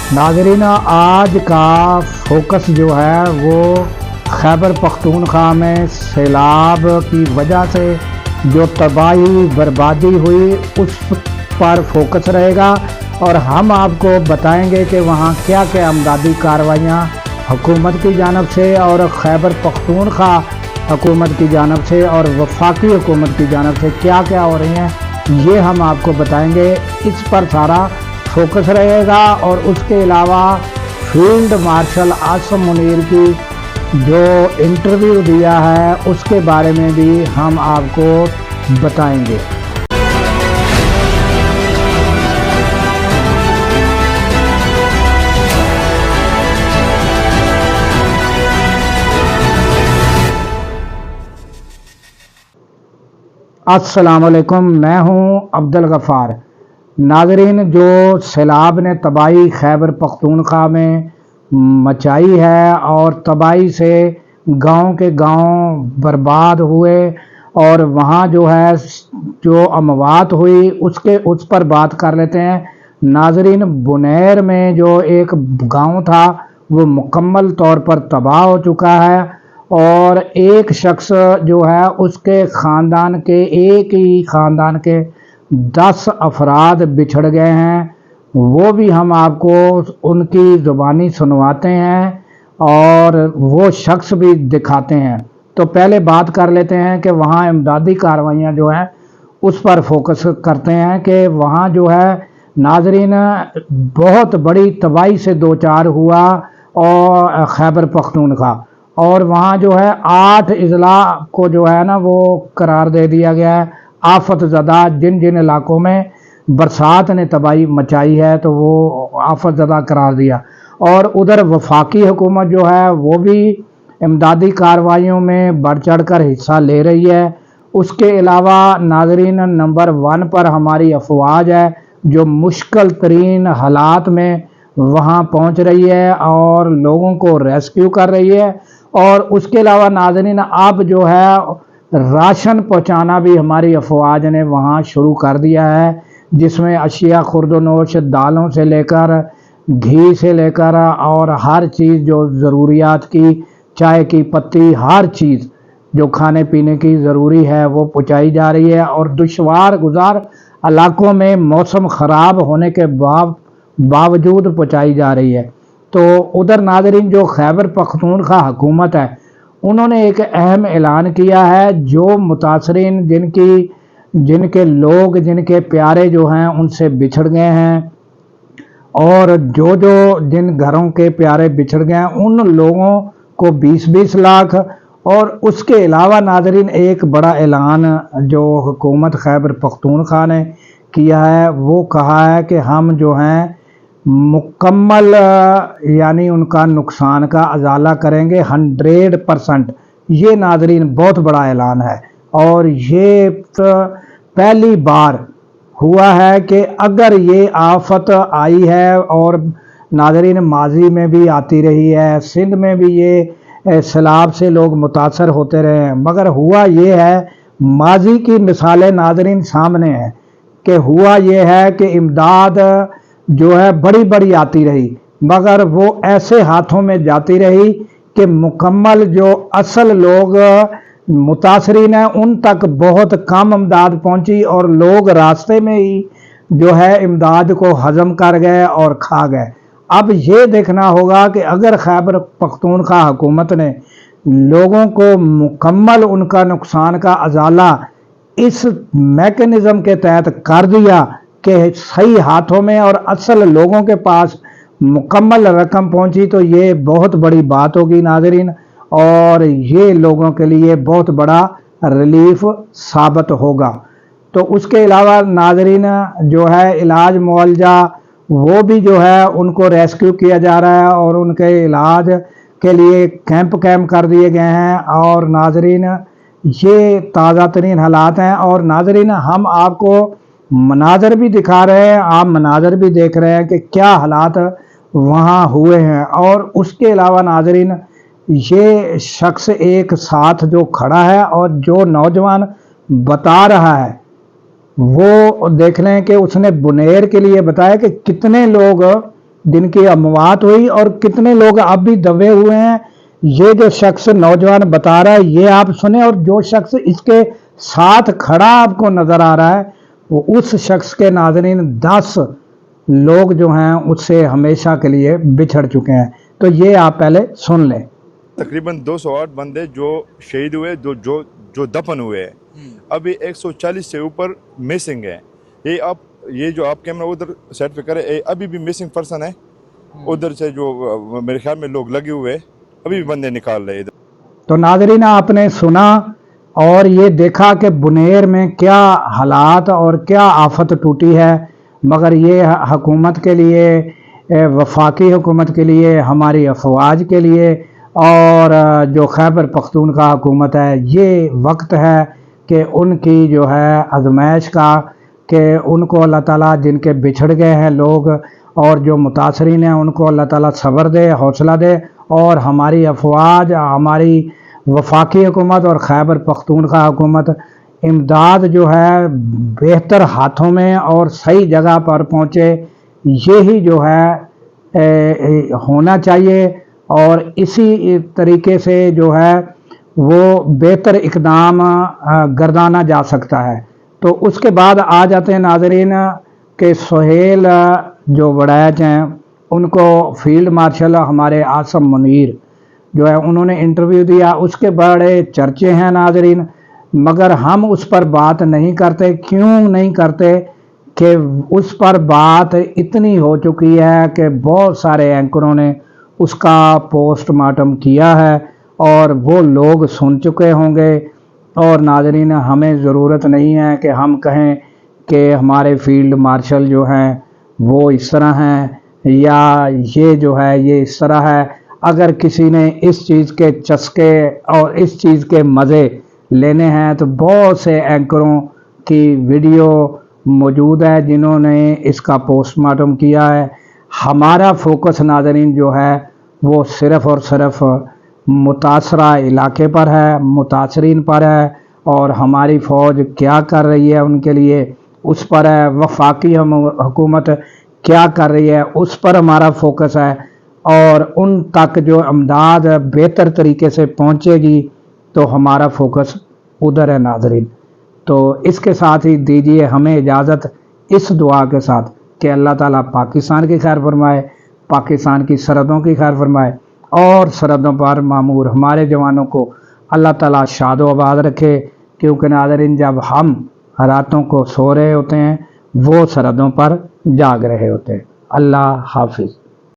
नाज़रीन, आज का फोकस जो है वो खैबर पख्तूनख्वा में सैलाब की वजह से जो तबाही बर्बादी हुई उस पर फोकस रहेगा और हम आपको बताएंगे कि वहाँ क्या क्या इमदादी कार्रवाइयाँ हुकूमत की जानब से और खैबर पख्तूनख्वा हुकूमत की जानब से और वफाकी हुकूमत की जानब से क्या क्या हो रही हैं, ये हम आपको बताएंगे। इस पर सारा फोकस रहेगा। और उसके अलावा फील्ड मार्शल आसिम मुनीर की जो इंटरव्यू दिया है उसके बारे में भी हम आपको बताएंगे। अस्सलाम वालेकुम, मैं हूं अब्दुल गफ़ार। नाज़रीन, जो सैलाब ने तबाही खैबर पख्तूनख्वा में मचाई है और तबाही से गांव के गांव बर्बाद हुए और वहां जो है जो अमवात हुई उस पर बात कर लेते हैं। नाज़रीन, बुनैर में जो एक गांव था वो मुकम्मल तौर पर तबाह हो चुका है और एक शख्स जो है उसके ख़ानदान के एक ही ख़ानदान के 10 अफराद बिछड़ गए हैं। वो भी हम आपको उनकी ज़ुबानी सुनवाते हैं और वो शख्स भी दिखाते हैं। तो पहले बात कर लेते हैं कि वहाँ इमदादी कार्रवाइयाँ जो हैं उस पर फोकस करते हैं कि वहाँ जो है नाज़रीन बहुत बड़ी तबाही से दो चार हुआ और खैबर पख्तूनख्वा, और वहाँ जो है 8 अजला को जो है ना वो करार दे दिया गया है आफत ज़दा। जिन जिन इलाकों में बरसात ने तबाही मचाई है तो वो आफत ज़दा करार दिया। और उधर वफाकी हुकूमत जो है वो भी इमदादी कार्रवाइयों में बढ़ चढ़ कर हिस्सा ले रही है। उसके अलावा नाज़रीन नंबर 1 पर हमारी अफवाज है जो मुश्किल तरीन हालात में वहाँ पहुँच रही है और लोगों को रेस्क्यू कर रही है। और उसके अलावा नाज़रीन अब जो है राशन पहुँचाना भी हमारी अफवाज ने वहाँ शुरू कर दिया है, जिसमें अशिया खुर्दनोश दालों से लेकर घी से लेकर और हर चीज़ जो ज़रूरियात की, चाय की पत्ती, हर चीज़ जो खाने पीने की ज़रूरी है वो पहुँचाई जा रही है। और दुश्वार गुजार इलाकों में मौसम ख़राब होने के बावजूद पहुँचाई जा रही है। तो उधर नाज़रीन जो खैबर पख्तूनख्वा हुकूमत है उन्होंने एक अहम ऐलान किया है, जो मुतासरीन जिनके लोग जिनके प्यारे जो हैं उनसे बिछड़ गए हैं और जिन घरों के प्यारे बिछड़ गए हैं उन लोगों को 20-20 लाख। और उसके अलावा नाज़रीन एक बड़ा ऐलान जो हुकूमत खैबर पख्तूनख्वा ने किया है वो कहा है कि हम जो हैं मुकम्मल यानी उनका नुकसान का अजाला करेंगे 100%। ये नाज़रीन बहुत बड़ा ऐलान है और ये तो पहली बार हुआ है कि अगर ये आफत आई है, और नाज़रीन माजी में भी आती रही है, सिंध में भी ये सैलाब से लोग मुतासर होते रहे हैं, मगर हुआ ये है माजी की मिसालें नाज़रीन सामने हैं कि हुआ ये है कि इमदाद जो है बड़ी बड़ी आती रही मगर वो ऐसे हाथों में जाती रही कि मुकम्मल जो असल लोग मुतासरीन हैं उन तक बहुत कम इमदाद पहुंची और लोग रास्ते में ही जो है इमदाद को हजम कर गए और खा गए। अब ये देखना होगा कि अगर खैबर पख्तूनख्वा हुकूमत ने लोगों को मुकम्मल उनका नुकसान का अजाला इस मैकेनिज़्म के तहत कर दिया कि सही हाथों में और असल लोगों के पास मुकम्मल रकम पहुंची, तो ये बहुत बड़ी बात होगी नाज़रीन और ये लोगों के लिए बहुत बड़ा रिलीफ साबित होगा। तो उसके अलावा नाज़रीन जो है इलाज मुआवजा वो भी जो है उनको रेस्क्यू किया जा रहा है और उनके इलाज के लिए कैंप कर दिए गए हैं। और नाज़रीन ये ताज़ा तरीन हालात हैं और नाज़रीन हम आपको मनाजर भी दिखा रहे हैं, आप मनाजर भी देख रहे हैं कि क्या हालात वहाँ हुए हैं। और उसके अलावा नाज़रीन ये शख्स एक साथ जो खड़ा है और जो नौजवान बता रहा है वो देख लें कि उसने बुनेर के लिए बताया कि कितने लोग جن کی اموات ہوئی اور کتنے لوگ اب بھی دبے ہوئے ہیں. یہ جو شخص نوجوان بتا رہا ہے یہ آپ سنیں، اور جو شخص اس کے ساتھ کھڑا آپ کو نظر آ رہا ہے وہ اس شخص کے ناظرین 10 لوگ جو ہیں اس سے ہمیشہ کے لیے بچھڑ چکے ہیں. تو یہ آپ پہلے سن لیں. تقریباً 208 بندے جو شہید ہوئے، جو دفن ہوئے ہیں. ابھی 140 سے اوپر مسنگ ہیں. یہ جو آپ کیمرہ ادھر سیٹ پہ کرے، ابھی بھی مسنگ پرسن ہے. ادھر سے جو میرے خیال میں لوگ لگے ہوئے ابھی بھی بندے نکال رہے ادھر. تو ناظرین آپ نے سنا اور یہ دیکھا کہ بنیر میں کیا حالات اور کیا آفت ٹوٹی ہے، مگر یہ حکومت کے لیے، وفاقی حکومت کے لیے، ہماری افواج کے لیے اور جو خیبر پختونخوا حکومت ہے، یہ وقت ہے کہ ان کی جو ہے آزمائش کا، کہ ان کو اللہ تعالیٰ جن کے بچھڑ گئے ہیں لوگ اور جو متاثرین ہیں ان کو اللہ تعالیٰ صبر دے، حوصلہ دے، اور ہماری افواج، ہماری وفاقی حکومت اور خیبر پختونخوا حکومت امداد جو ہے بہتر ہاتھوں میں اور صحیح جگہ پر پہنچے. یہی جو ہے ہونا چاہیے، اور اسی طریقے سے جو ہے وہ بہتر اقدام گردانا جا سکتا ہے. تو اس کے بعد آ جاتے ہیں ناظرین کہ سہیل جو وڑیچ ہیں ان کو فیلڈ مارشل ہمارے عاصم منیر جو ہے انہوں نے انٹرویو دیا، اس کے بڑے چرچے ہیں ناظرین، مگر ہم اس پر بات نہیں کرتے. کیوں نہیں کرتے؟ کہ اس پر بات اتنی ہو چکی ہے کہ بہت سارے اینکروں نے اس کا پوسٹ مارٹم کیا ہے اور وہ لوگ سن چکے ہوں گے. اور ناظرین ہمیں ضرورت نہیں ہے کہ ہم کہیں کہ ہمارے فیلڈ مارشل جو ہیں وہ اس طرح ہیں یا یہ جو ہے یہ اس طرح ہے. اگر کسی نے اس چیز کے چسکے اور اس چیز کے مزے لینے ہیں تو بہت سے اینکروں کی ویڈیو موجود ہے جنہوں نے اس کا پوسٹ مارٹم کیا ہے. ہمارا فوکس ناظرین جو ہے وہ صرف اور صرف متاثرہ علاقے پر ہے، متاثرین پر ہے، اور ہماری فوج کیا کر رہی ہے ان کے لیے اس پر ہے، وفاقی حکومت کیا کر رہی ہے اس پر ہمارا فوکس ہے، اور ان تک جو امداد بہتر طریقے سے پہنچے گی تو ہمارا فوکس ادھر ہے ناظرین. تو اس کے ساتھ ہی دیجیے ہمیں اجازت اس دعا کے ساتھ کہ اللہ تعالیٰ پاکستان کی خیر فرمائے، پاکستان کی سرحدوں کی خیر فرمائے، اور سرحدوں پر معمور ہمارے جوانوں کو اللہ تعالیٰ شاد و آباد رکھے. کیونکہ ناظرین جب ہم راتوں کو سو رہے ہوتے ہیں وہ سرحدوں پر جاگ رہے ہوتے ہیں. اللہ حافظ.